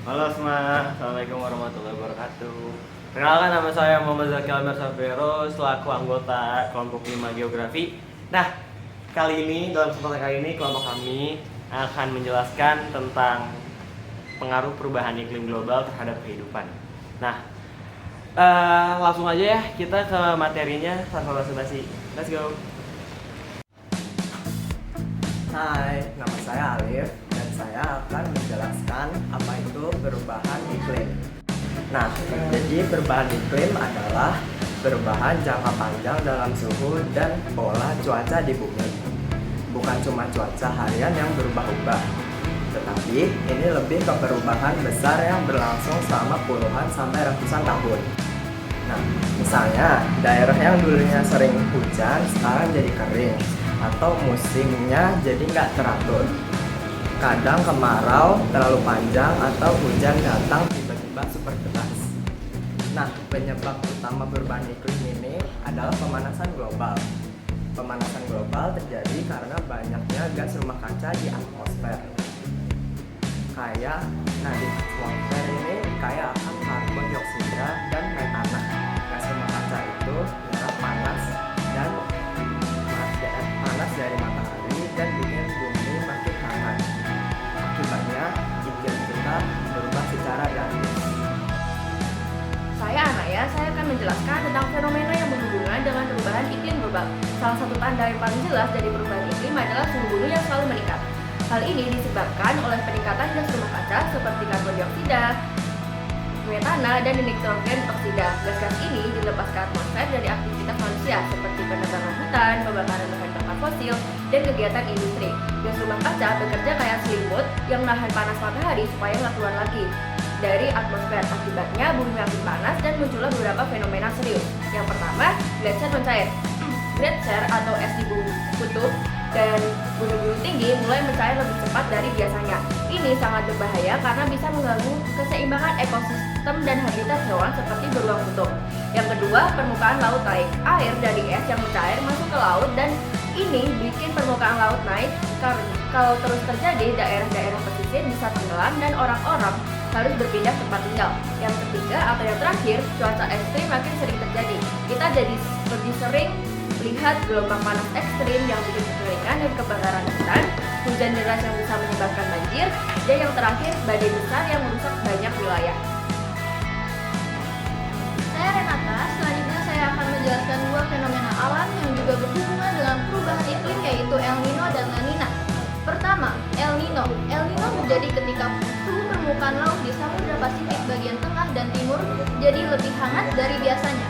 Halo semua, Assalamualaikum warahmatullahi wabarakatuh. Perkenalkan, nama saya Muhammad Zaki Almer Savero selaku anggota kelompok 5 Geografi. Nah, dalam kesempatan kali ini kelompok kami akan menjelaskan tentang pengaruh perubahan iklim global terhadap kehidupan. Nah, langsung aja ya kita ke materinya tanpa basa-basi. Let's go. Hai, nama saya Alif dan saya akan menjelaskan apa itu perubahan iklim. Nah, jadi perubahan iklim adalah perubahan jangka panjang dalam suhu dan pola cuaca di bumi. Bukan cuma cuaca harian yang berubah-ubah, tetapi ini lebih ke perubahan besar yang berlangsung selama puluhan sampai ratusan tahun. Nah, misalnya daerah yang dulunya sering hujan sekarang jadi kering, atau musimnya jadi nggak teratur. Kadang kemarau terlalu panjang atau hujan datang tiba-tiba super deras. Nah, penyebab utama perubahan iklim ini adalah pemanasan global. Pemanasan global terjadi karena banyaknya gas rumah kaca di atmosfer. Di atmosfer ini kaya akan karbon dioksida dan metana. Gas rumah kaca itu menyerap panas dari matahari dan bikin bumi makin hangat. Akibatnya, iklim kita berubah secara drastis. Saya Anaya, saya akan menjelaskan tentang fenomena yang berhubungan dengan perubahan iklim global. Salah satu tanda yang paling jelas dari perubahan iklim adalah suhu bumi yang selalu meningkat. Hal ini disebabkan oleh peningkatan gas rumah kaca seperti karbon dioksida, metana, dan nitrogen oksida. Gas-gas ini dilepas ke atmosfer dari aktivitas manusia seperti penebangan hutan, pembakaran bahan bakar fosil, dan kegiatan industri. Gas rumah kaca bekerja kayak selimut yang menahan panas matahari supaya nggak keluar lagi dari atmosfer. Akibatnya bumi makin panas dan muncullah beberapa fenomena serius. Yang pertama, gletser mencair. Gletser atau es di bumi kutub dan gunung-gunung tinggi mulai mencair lebih cepat dari biasanya. Ini sangat berbahaya karena bisa mengganggu keseimbangan ekosistem dan habitat hewan seperti beruang kutub. Yang kedua, permukaan laut naik. Air dari es yang mencair masuk ke laut dan ini bikin permukaan laut naik. Kalau terus terjadi, daerah-daerah pesisir bisa tenggelam dan orang-orang harus berpindah tempat tinggal. Yang ketiga atau yang terakhir, cuaca ekstrim makin sering terjadi. Kita jadi lebih sering lihat gelombang panas ekstrim yang bikin kekeringan dan kebakaran hutan, hujan deras yang bisa menyebabkan banjir, dan yang terakhir badai besar yang merusak banyak wilayah. Saya Renata, selanjutnya saya akan menjelaskan dua fenomena alam yang juga berhubungan dengan perubahan iklim, yaitu El Nino dan La Nina. Pertama, El Nino. El Nino terjadi ketika suhu permukaan laut di Samudra Pasifik bagian tengah dan timur jadi lebih hangat dari biasanya.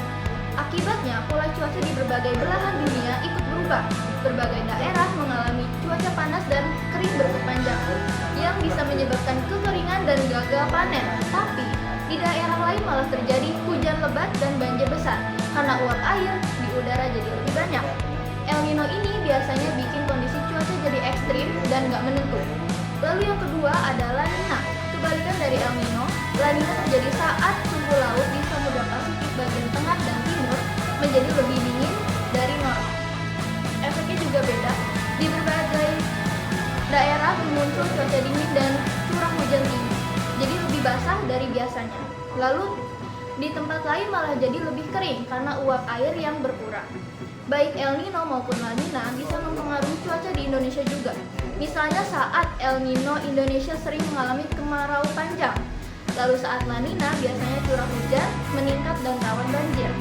Akibatnya, pola cuaca di berbagai belahan dunia ikut berubah. Berbagai daerah mengalami cuaca panas dan kering berkepanjangan yang bisa menyebabkan kekeringan dan gagal panen. Tapi, di daerah lain malah terjadi hujan lebat dan banjir besar karena uap air di udara jadi lebih banyak. El Nino ini biasanya bikin kondisi cuaca jadi ekstrim dan gak menentu. Lalu yang kedua adalah La Nina. Kebalikan dari El Nino, La Nina terjadi saat suhu laut di Samudra Pasifik bagian tengah dan timur menjadi lebih dingin dari normal. Efeknya juga beda. Di berbagai daerah muncul cuaca dingin dan curah hujan tinggi, jadi lebih basah dari biasanya. Lalu di tempat lain malah jadi lebih kering karena uap air yang berkurang. Baik El Nino maupun La Nina bisa mempengaruhi cuaca di Indonesia juga. Misalnya saat El Nino, Indonesia sering mengalami kemarau panjang. Lalu saat La Nina biasanya curah hujan meningkat dan rawan banjir.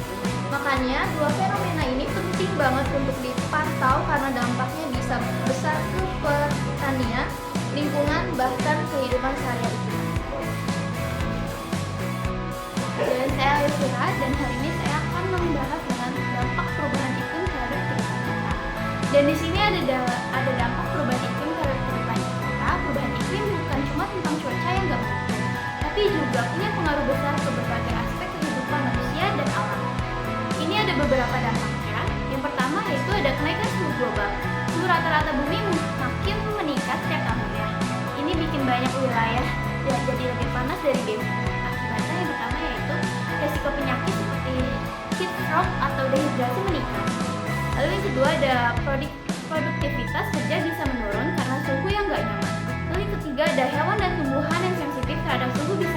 Makanya dua fenomena ini penting banget untuk dipantau karena dampaknya bisa besar ke pertanian, lingkungan, bahkan kehidupan sehari-hari kita. Dan saya Alifira, dan hari ini saya akan membahas dengan dampak perubahan iklim terhadap kehidupan kita. Dan di sini ada dampak perubahan iklim terhadap kehidupan kita. Perubahan iklim bukan cuma tentang cuaca yang gak menentu, tapi juga punya pengaruh besar ke berbagai aspek kehidupan manusia dan alam. Ini ada beberapa dampaknya. Yang pertama yaitu ada kenaikan suhu global. Suhu rata-rata bumi makin meningkat setiap tahunnya. Ini bikin banyak wilayah jadi lebih panas dari biasanya. Akibatnya yang pertama yaitu resiko penyakit seperti heat stroke atau dehidrasi meningkat. Lalu yang kedua ada produktivitas kerja bisa menurun karena suhu yang gak nyaman. Lalu yang ketiga ada hewan dan tumbuhan yang sensitif terhadap suhu bisa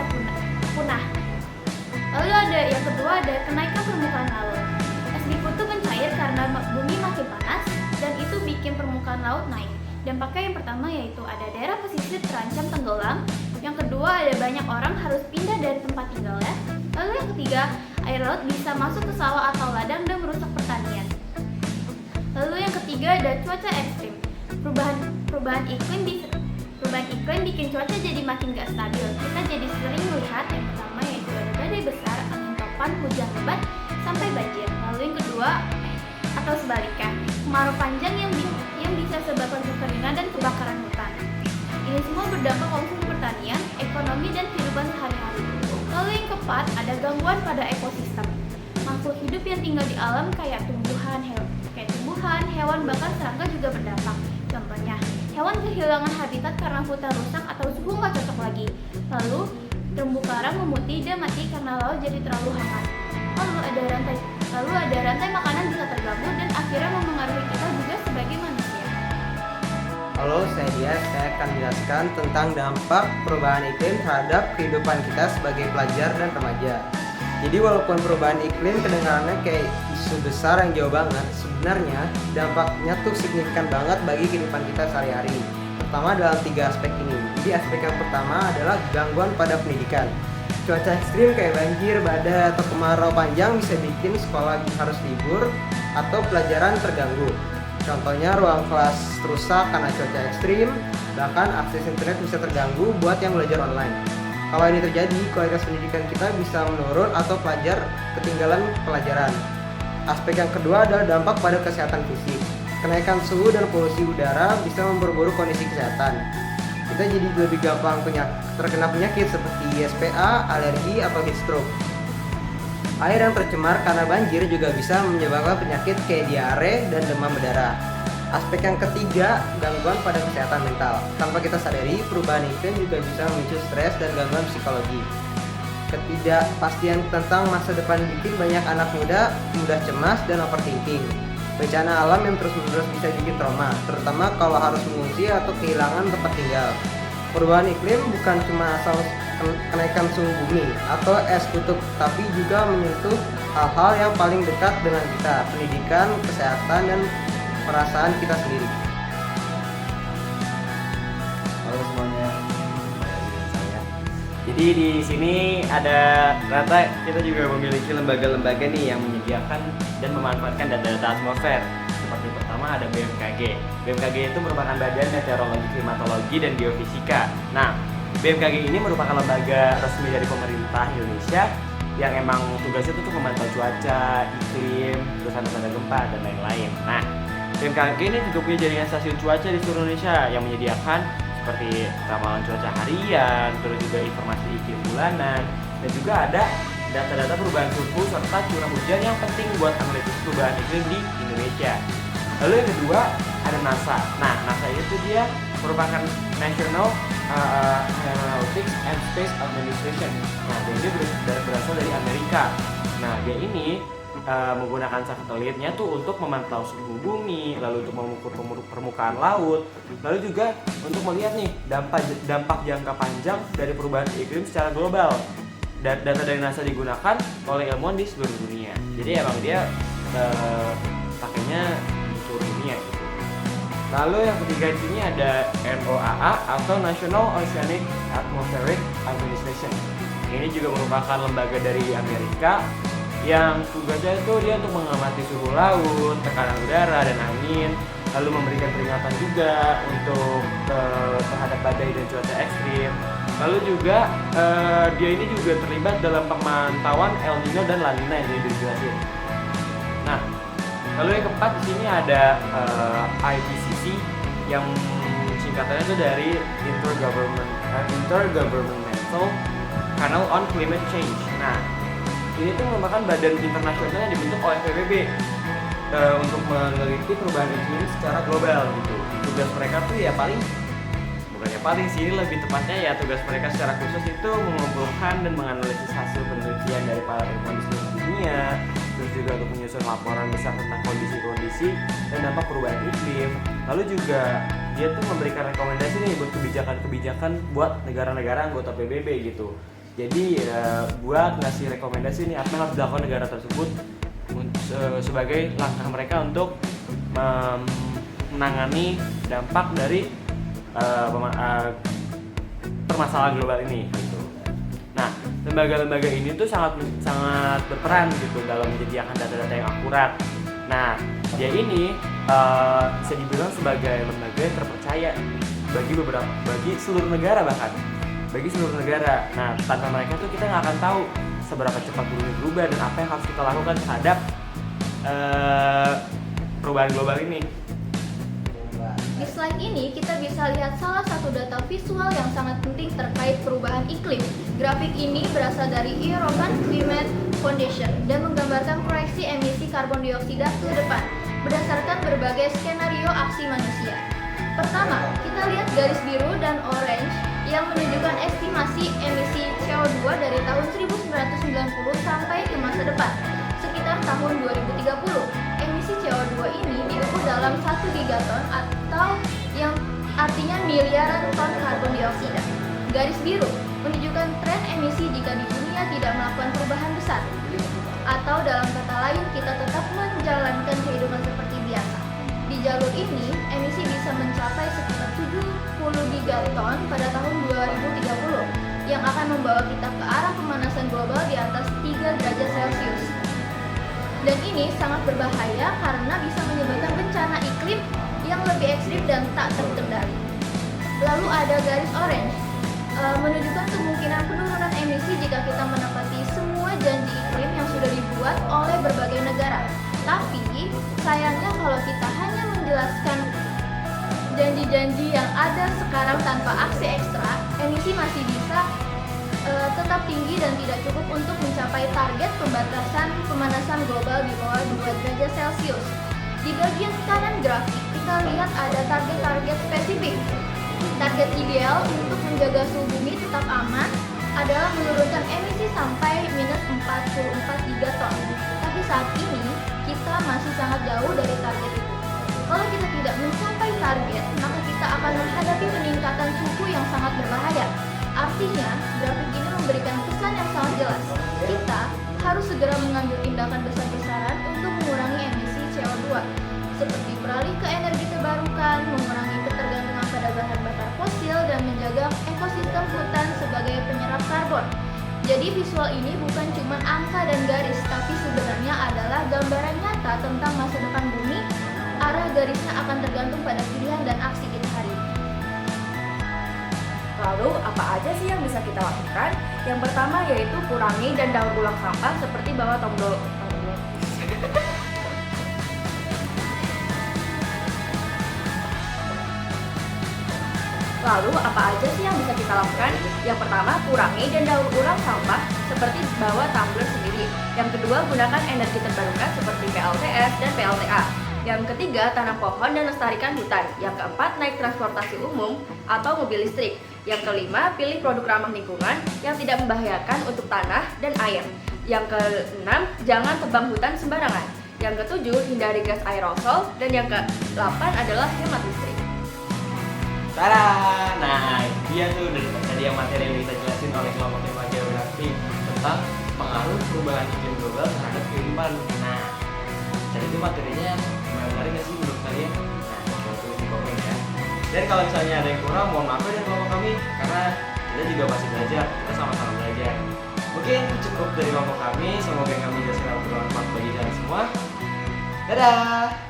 ada kenaikan permukaan laut. Es di kutub mencair karena bumi makin panas dan itu bikin permukaan laut naik. Dampaknya yang pertama yaitu ada daerah pesisir terancam tenggelam. Yang kedua ada banyak orang harus pindah dari tempat tinggalnya. Lalu yang ketiga, air laut bisa masuk ke sawah atau ladang dan merusak pertanian. Lalu yang ketiga ada cuaca ekstrim. Perubahan iklim bikin cuaca jadi makin gak stabil. Kita jadi sering melihat yang pertama yaitu ada badai besar, angin topan, hujan lebat, sampai banjir. Lalu yang kedua atau sebaliknya, kemarau panjang yang bisa sebabkan kekeringan dan kebakaran hutan. Ini semua berdampak langsung ke pertanian, ekonomi, dan kehidupan sehari-hari. Lalu yang keempat, ada gangguan pada ekosistem. Makhluk hidup yang tinggal di alam kayak tumbuhan, hewan, bahkan serangga juga berdampak. Contohnya, hewan kehilangan habitat karena hutan rusak atau suhu nggak cocok lagi. Lalu, terumbu karang memutih dan mati karena laut jadi terlalu hangat. Lalu ada rantai makanan bisa terganggu dan akhirnya mempengaruhi kita juga sebagai manusia. Halo, saya Dias. Saya akan menjelaskan tentang dampak perubahan iklim terhadap kehidupan kita sebagai pelajar dan remaja. Jadi walaupun perubahan iklim kedengarannya kayak isu besar yang jauh banget, sebenarnya dampaknya tuh signifikan banget bagi kehidupan kita sehari-hari. Pertama dalam 3 aspek ini. Jadi aspek yang pertama adalah gangguan pada pendidikan. Cuaca ekstrim kayak banjir, badai, atau kemarau panjang bisa bikin sekolah harus libur atau pelajaran terganggu. Contohnya ruang kelas rusak karena cuaca ekstrim, bahkan akses internet bisa terganggu buat yang belajar online. Kalau ini terjadi, kualitas pendidikan kita bisa menurun atau pelajar ketinggalan pelajaran. Aspek yang kedua adalah dampak pada kesehatan fisik. Kenaikan suhu dan polusi udara bisa memperburuk kondisi kesehatan. Kita jadi lebih gampang terkena penyakit seperti SPA, alergi, atau heat stroke. Air yang tercemar karena banjir juga bisa menyebabkan penyakit kayak diare dan demam berdarah. Aspek yang ketiga, gangguan pada kesehatan mental. Tanpa kita sadari, perubahan iklim juga bisa memicu stres dan gangguan psikologi. Ketidakpastian tentang masa depan bikin banyak anak muda mudah cemas dan overthinking. Bencana alam yang terus-menerus bisa bikin trauma, terutama kalau harus mengungsi atau kehilangan tempat tinggal. Perubahan iklim bukan cuma asal kenaikan suhu bumi atau es kutub, tapi juga menyentuh hal-hal yang paling dekat dengan kita, pendidikan, kesehatan, dan perasaan kita sendiri. Halo semuanya, saya. Jadi di sini ada ternyata kita juga memiliki lembaga-lembaga nih yang menyediakan dan memanfaatkan data-data atmosfer. Seperti pertama ada BMKG. BMKG itu merupakan Badan Meteorologi, Klimatologi, dan Geofisika. Nah, BMKG ini merupakan lembaga resmi dari pemerintah Indonesia yang emang tugasnya itu untuk memantau cuaca, iklim, terus tanda-tanda gempa, dan lain-lain. Nah, BMKG ini juga punya jaringan stasiun cuaca di seluruh Indonesia yang menyediakan seperti ramalan cuaca harian, terus juga informasi iklim bulanan, dan juga ada data-data perubahan suhu serta curah hujan yang penting buat analisis perubahan iklim di Indonesia. Lalu yang kedua ada NASA. Nah, NASA itu dia merupakan National Aeronautics and Space Administration. Nah, dia ini berasal dari Amerika. Nah, dia ini menggunakan satelitnya tuh untuk memantau suhu bumi, lalu untuk mengukur permukaan laut, lalu juga untuk melihat nih dampak jangka panjang dari perubahan iklim secara global. Data dari NASA digunakan oleh ilmuwan di seluruh dunia. Jadi emang dia pakainya di seluruh dunia gitu. Lalu yang ketiga di sini ada NOAA atau National Oceanic Atmospheric Administration. Ini juga merupakan lembaga dari Amerika yang tugasnya itu dia untuk mengamati suhu laut, tekanan udara, dan angin, lalu memberikan peringatan juga untuk terhadap badai dan cuaca ekstrim. Lalu juga dia ini juga terlibat dalam pemantauan El Nino dan La Nina yang dijelasin. Nah, lalu yang keempat di sini ada IPCC yang singkatannya itu dari Intergovernmental Panel on Climate Change. Nah, ini tuh merupakan badan internasional yang dibentuk oleh PBB untuk meneliti perubahan iklim secara global gitu. Tugas mereka tuh ya bukannya sih, lebih tepatnya ya tugas mereka secara khusus itu mengumpulkan dan menganalisis hasil penelitian dari para ilmuwan di seluruh dunia, terus juga untuk menyusun laporan besar tentang kondisi-kondisi dan dampak perubahan iklim. Lalu juga dia tuh memberikan rekomendasi nih buat kebijakan-kebijakan buat negara-negara anggota PBB gitu. Jadi buat ngasih rekomendasi nih apa yang harus dilakukan negara tersebut sebagai langkah mereka untuk menangani dampak dari permasalahan global ini gitu. Nah, lembaga-lembaga ini tuh sangat berperan gitu dalam menyediakan data-data yang akurat. Nah, dia ini bisa dibilang sebagai lembaga yang terpercaya bagi seluruh negara bahkan. Bagi seluruh negara. Nah, tanpa mereka tuh kita nggak akan tahu seberapa cepat dunia berubah dan apa yang harus kita lakukan terhadap perubahan global ini. Di slide ini kita bisa lihat salah satu data visual yang sangat penting terkait perubahan iklim. Grafik ini berasal dari European Climate Foundation dan menggambarkan proyeksi emisi karbon dioksida ke depan berdasarkan berbagai skenario aksi manusia. Pertama, kita lihat garis biru dan orange yang menunjukkan estimasi emisi CO2 dari tahun 1990 sampai ke masa depan, sekitar tahun 2030. Emisi CO2 ini diukur dalam 1 gigaton atau yang artinya miliaran ton karbon dioksida. Garis biru menunjukkan tren emisi jika di dunia tidak melakukan perubahan besar, atau dalam kata lain kita tetap menjalankan kehidupan seperti biasa. Di jalur ini, emisi bisa mencapai sekitar 70 gigaton pada tahun 2030 yang akan membawa kita ke arah pemanasan global di atas 3 derajat Celcius. Dan ini sangat berbahaya karena bisa menyebabkan bencana iklim yang lebih ekstrim dan tak terkendali. Lalu ada garis orange, menunjukkan kemungkinan penurunan emisi jika kita menepati semua janji iklim yang sudah dibuat oleh berbagai negara. Tapi sayangnya kalau kita hanya menjelaskan janji-janji yang ada sekarang tanpa aksi ekstra, emisi masih bisa tetap tinggi dan tidak cukup untuk mencapai target pembatasan pemanasan global di bawah 2 derajat Celcius. Di bagian kanan grafik kita lihat ada target-target spesifik. Target ideal untuk menjaga suhu bumi tetap aman adalah menurunkan emisi sampai minus 44 gigaton. Tapi saat ini kita masih sangat jauh dari target itu. Kalau kita tidak mencapai target, maka kita akan menghadapi peningkatan suhu yang sangat berbahaya. Artinya, grafik ini memberikan pesan yang sangat jelas. Kita harus segera mengambil tindakan besar-besaran untuk mengurangi emisi CO2, seperti beralih ke energi terbarukan, mengurangi ketergantungan pada bahan bakar fosil, dan menjaga ekosistem hutan sebagai penyerap karbon. Jadi visual ini bukan cuma angka dan garis, tapi sebenarnya adalah gambaran nyata tentang masa depan bumi. Arah garisnya akan tergantung pada pilihan dan aksi kita hari ini. Lalu apa aja sih yang bisa kita lakukan? Yang pertama yaitu kurangi dan daur ulang sampah seperti bawa tombol. Lalu apa aja sih yang bisa kita lakukan? Yang pertama, kurangi dan daur ulang sampah seperti bawa tumbler sendiri. Yang kedua, gunakan energi terbarukan seperti PLTS dan PLTA. Yang ketiga, tanam pohon dan lestarikan hutan. Yang keempat, naik transportasi umum atau mobil listrik. Yang kelima, pilih produk ramah lingkungan yang tidak membahayakan untuk tanah dan air. Yang keenam, jangan tebang hutan sembarangan. Yang ketujuh, hindari gas aerosol. Dan yang ke-8 adalah hemat listrik. Tada! Nah, dia tuh tadi yang materi yang kita jelasin oleh kelompok tema geografi tentang pengaruh perubahan iklim global terhadap kehidupan. Nah, jadi itu materinya menarik nggak sih menurut kalian? Nah, coba tulis di komen ya. Dan kalau misalnya ada yang kurang, mohon maaf ya kelompok kami, karena kita juga masih belajar, kita sama-sama belajar. Mungkin cukup dari kelompok kami, semoga yang kami jelaskan bermanfaat bagi kalian semua. Dadah!